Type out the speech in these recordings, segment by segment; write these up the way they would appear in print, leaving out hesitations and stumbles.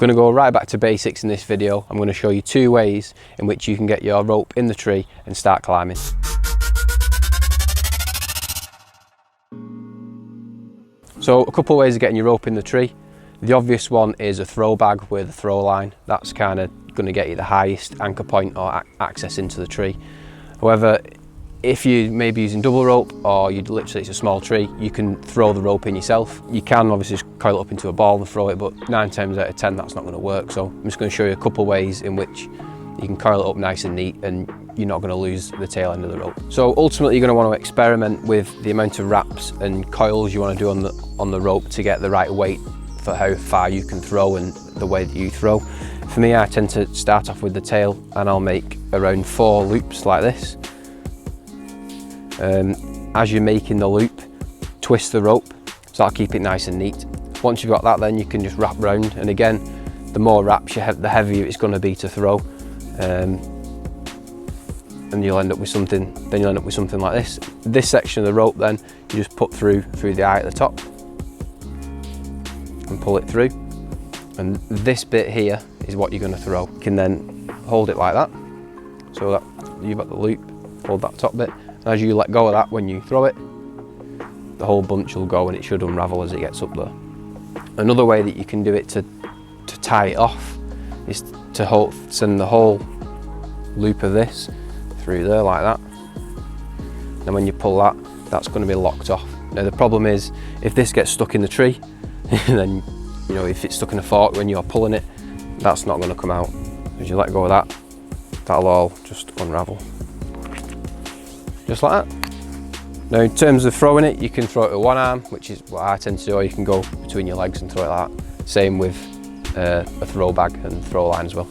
going to go right back to basics in this video. I'm going to show you 2 ways in which you can get your rope in the tree and start climbing. So a couple of ways of getting your rope in the tree. The obvious one is a throw bag with a throw line. That's kind of going to get you the highest anchor point or access into the tree. However, if you may be using double rope or it's a small tree, you can throw the rope in yourself. You can obviously just coil it up into a ball and throw it, but 9 times out of 10 that's not going to work. So I'm just going to show you a couple of ways in which you can coil it up nice and neat and you're not going to lose the tail end of the rope. So ultimately you're going to want to experiment with the amount of wraps and coils you want to do on the rope to get the right weight for how far you can throw and the way that you throw. For me, I tend to start off with the tail and I'll make around 4 loops like this. As you're making the loop, twist the rope, so that'll keep it nice and neat. Once you've got that, then you can just wrap round, and again, the more wraps you have, the heavier it's going to be to throw, and you'll end up with something. Then you'll end up with something like this. This section of the rope, then you just put through the eye at the top and pull it through, and this bit here is what you're going to throw. You can then hold it like that, so that you've got the loop. Hold that top bit. As you let go of that when you throw it, the whole bunch will go and it should unravel as it gets up there. Another way that you can do it to tie it off is to send the whole loop of this through there like that. And when you pull that, that's going to be locked off. Now the problem is, if this gets stuck in the tree, then if it's stuck in a fork when you're pulling it, that's not going to come out. As you let go of that, that'll all just unravel. Just like that. Now in terms of throwing it, you can throw it with one arm, which is what I tend to do, or you can go between your legs and throw it like that. Same with a throw bag and throw line as well.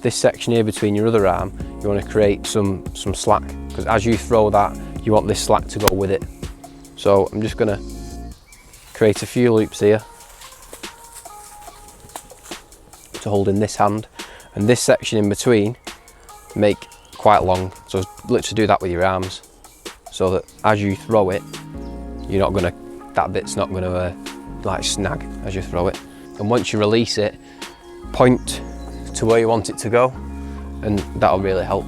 This section here between your other arm, you want to create some slack, because as you throw that, you want this slack to go with it. So I'm just going to create a few loops here to hold in this hand, and this section in between make quite long. So literally do that with your arms, so that as you throw it, that bit's not going to like snag as you throw it. And once you release it, point to where you want it to go, and that'll really help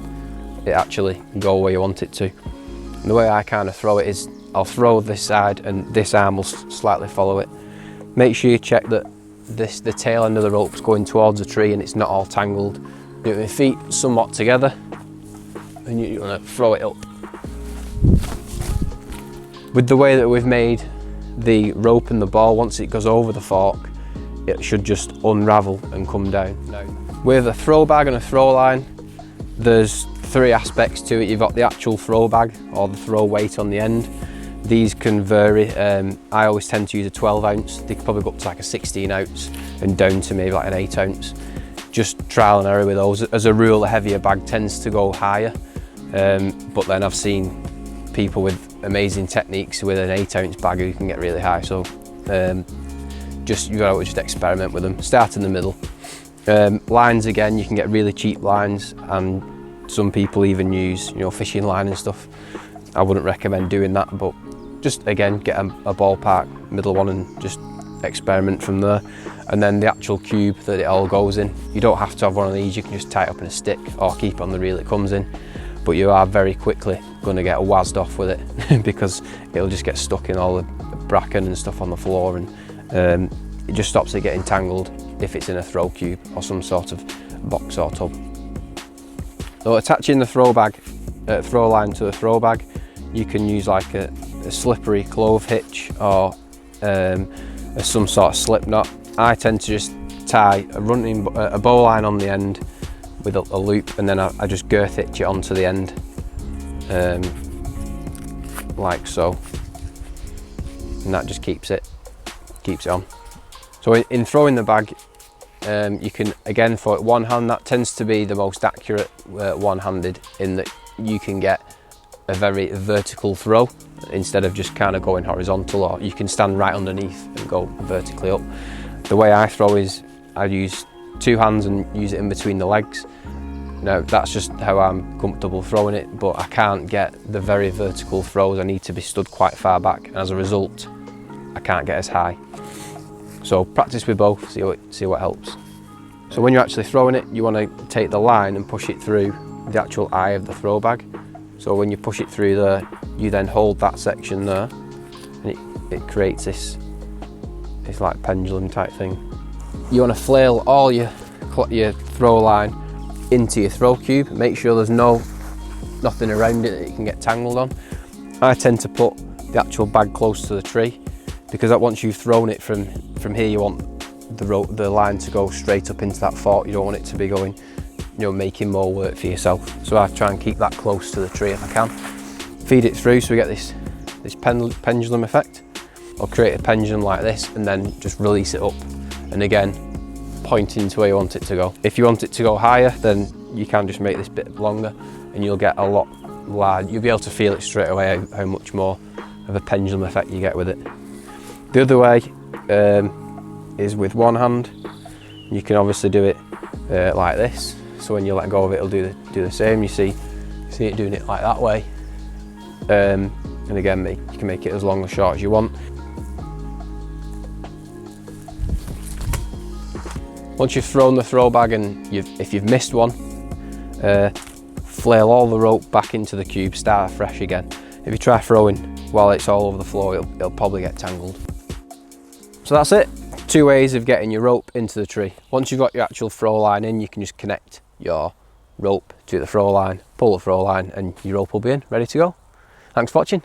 it actually go where you want it to. And the way I kind of throw it is, I'll throw this side and this arm will slightly follow it. Make sure you check that the tail end of the rope's going towards the tree and it's not all tangled. Get your feet somewhat together and you want to throw it up. With the way that we've made the rope and the ball, once it goes over the fork, it should just unravel and come down. Now, with a throw bag and a throw line, there's 3 aspects to it. You've got the actual throw bag or the throw weight on the end. These can vary. I always tend to use a 12 ounce. They can probably go up to like a 16 ounce and down to maybe like an 8 ounce. Just trial and error with those. As a rule, a heavier bag tends to go higher. But then I've seen people with amazing techniques with an 8 ounce bag who can get really high. So you've got to just experiment with them. Start in the middle. Lines, again, you can get really cheap lines, and some people even use fishing line and stuff. I wouldn't recommend doing that, but just again get a ballpark middle one and just experiment from there. And then the actual cube that it all goes in, you don't have to have one of these. You can just tie it up in a stick or keep it on the reel it comes in, but you are very quickly going to get wazzed off with it because it'll just get stuck in all the bracken and stuff on the floor, and it just stops it getting tangled if it's in a throw cube or some sort of box or tub. So attaching the throw line to the throw bag, you can use like a slippery clove hitch or some sort of slip knot. I tend to just tie a bow line on the end with a loop, and then I just girth hitch it onto the end, like so, and that just keeps it on. So in throwing the bag, you can again throw it one hand. That tends to be the most accurate one-handed, in that you can get a very vertical throw instead of just kind of going horizontal, or you can stand right underneath and go vertically up. The way I throw is I use 2 hands and use it in between the legs. Now that's just how I'm comfortable throwing it, but I can't get the very vertical throws. I need to be stood quite far back, and as a result I can't get as high. So practice with both, see what helps. So when you're actually throwing it, you want to take the line and push it through the actual eye of the throw bag. So when you push it through there, you then hold that section there, and it creates this like pendulum type thing. You want to flail all your throw line into your throw cube. Make sure there's nothing around it that you can get tangled on. I tend to put the actual bag close to the tree, because that once you've thrown it from here, you want the line to go straight up into that fork. You don't want it to be going, making more work for yourself. So I try and keep that close to the tree if I can. Feed it through so we get this pendulum effect. I'll create a pendulum like this and then just release it up, and again pointing to where you want it to go. If you want it to go higher, then you can just make this bit longer and you'll get a lot larger. You'll be able to feel it straight away how much more of a pendulum effect you get with it. The other way is with one hand. You can obviously do it like this, so when you let go of it, it'll do the same. You see it doing it like that way, and again you can make it as long or short as you want. Once you've thrown the throw bag and if you've missed one, flail all the rope back into the cube, start fresh again. If you try throwing while it's all over the floor, it'll probably get tangled. So that's it. 2 ways of getting your rope into the tree. Once you've got your actual throw line in, you can just connect your rope to the throw line, pull the throw line, and your rope will be in, ready to go. Thanks for watching.